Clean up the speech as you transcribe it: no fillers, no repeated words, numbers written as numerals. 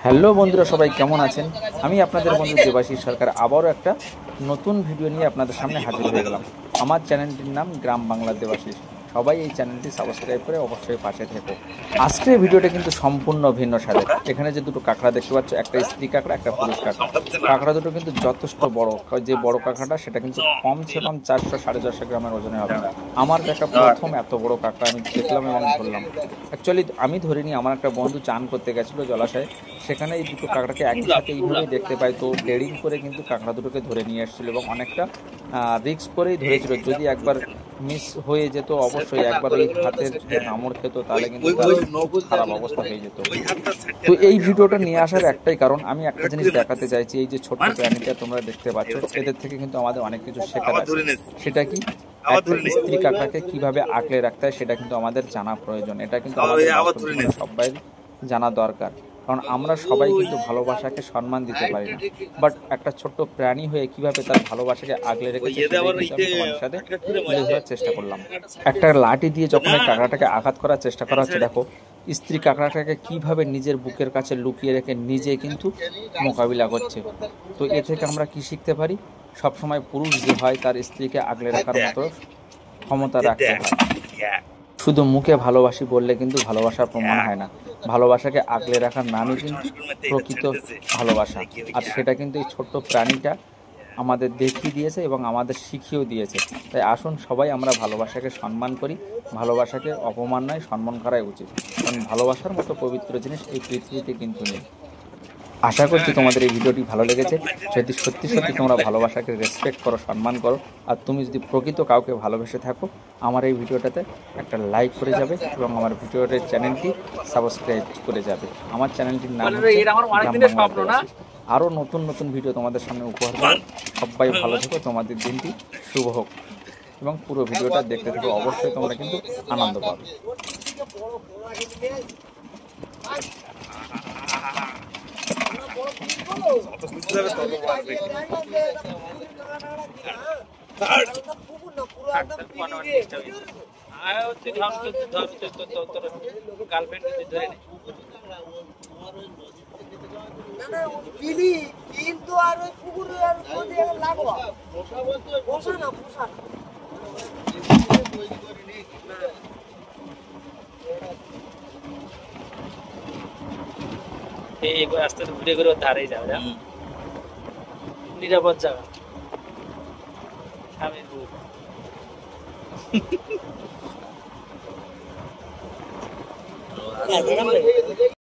Hello বন্ধুরা, সবাই কেমন আছেন? আমি আপনাদের বন্ধু দেবাশিস সরকার আবারও একটা নতুন ভিডিও নিয়ে আপনাদের সামনে হাজির হয়ে গেলাম। আমার চ্যানেলটির নাম গ্রাম বাংলা দেবাশিস। সবাই এই চ্যানেলটি সাবস্ক্রাইব করে অবশ্যই পাশে থেকো। আজকের ভিডিওটা কিন্তু সম্পূর্ণ ভিন্ন স্বাদের। এখানে যে দুটো কাঁকড়া দেখতে পাচ্ছ, একটা স্ত্রী কাঁকড়া, একটা পুরুষ কাঁকড়া। কাঁকড়া দুটো কিন্তু যথেষ্ট বড়। যে বড় কাঁকড়াটা সেটা কিন্তু কমসে কম 400-450 গ্রামের ওজনে হবে। আমার দেখা প্রথম এত বড় কাঁকড়া আমি দেখলাম এবং ধরলাম। অ্যাকচুয়ালি আমি ধরিনি, আমার একটা বন্ধু চান করতে গেছিলো জলাশয়ে, সেখানে এই দুটো কাঁকড়াকে একই সাথে এইভাবেই দেখতে পাই। তো ডেরিং করে কিন্তু কাঁকড়া দুটোকে ধরে নিয়ে এসেছিলো এবং অনেকটা রিস্ক করেই ধরেছিল। যদি একবার মিস হয়ে যেত, অবশ্যই একবার ওই হাতের কামড় খেত, তাহলে কিন্তু খারাপ অবস্থা হয়ে যেত। তো এই ভিডিওটা নিয়ে আসার একটাই কারণ, আমি একটা জিনিস দেখাতে চাইছি। এই যে ছোট্ট প্রাণীটা তোমরা দেখতে পাচ্ছ, এদের থেকে কিন্তু আমাদের অনেক কিছু শেখার আছে। সেটা কি, একটা স্ত্রী কাঁকড়াকে কিভাবে আঁকড়ে রাখতে হয় সেটা কিন্তু আমাদের জানা প্রয়োজন। এটা কিন্তু আমাদের সবাই জানা দরকার, কারণ আমরা সবাই কিন্তু ভালোবাসাকে সম্মান দিতে পারি না। বাট একটা ছোট্ট প্রাণী হয়ে কিভাবে তার ভালোবাসাকে আগলে রেখেছে তোমাদের সাথে তুলে ধরার চেষ্টা করলাম। একটা লাঠি দিয়ে যখন এই কাঁকড়াটাকে আঘাত করার চেষ্টা করা হচ্ছে, দেখো স্ত্রী কাঁকড়াটাকে কিভাবে নিজের বুকের কাছে লুকিয়ে রেখে নিজে কিন্তু মোকাবিলা করছে। তো এ থেকে আমরা কি শিখতে পারি? সবসময় পুরুষ যে হয় তার স্ত্রীকে আগলে রাখার মতো ক্ষমতা রাখতে হয়। শুধু মুখে ভালোবাসি বললে কিন্তু ভালোবাসার প্রমাণ হয় না। ভালোবাসাকে আগলে রাখার নামই কিন্তু প্রকৃত ভালোবাসা। আর সেটা কিন্তু এই ছোট্ট প্রাণীটা আমাদের দেখিয়ে দিয়েছে এবং আমাদের শিখিয়েও দিয়েছে। তাই আসুন সবাই আমরা ভালোবাসাকে সম্মান করি। ভালোবাসাকে অপমান নয়, সম্মান করাই উচিত। কারণ ভালোবাসার মতো পবিত্র জিনিস এই পৃথিবীতে কিন্তু নেই। আশা করছি তোমাদের এই ভিডিওটি ভালো লেগেছে। যদি সত্যি সত্যি তোমরা ভালোবাসাকে রেসপেক্ট করো, সম্মান করো, আর তুমি যদি প্রকৃত কাউকে ভালোবেসে থাকো, আমার এই ভিডিওটাতে একটা লাইক করে যাবে এবং আমার ভিডিওর চ্যানেলটি সাবস্ক্রাইব করে যাবে। আমার চ্যানেলটির নাম আরও নতুন নতুন ভিডিও তোমাদের সামনে উপহার দেবো। সবাই ভালো থেকো, তোমাদের দিনটি শুভ হোক এবং পুরো ভিডিওটা দেখতে থাকো। অবশ্যই তোমরা কিন্তু আনন্দ পাবে। কিন্তু আর ওই পুকুরে আর নদী লাগো বসা না বসা আস্তে আস্তে ঘুরে ঘুরে ধারেই যাবে, নিরাপদ জায়গা। আমি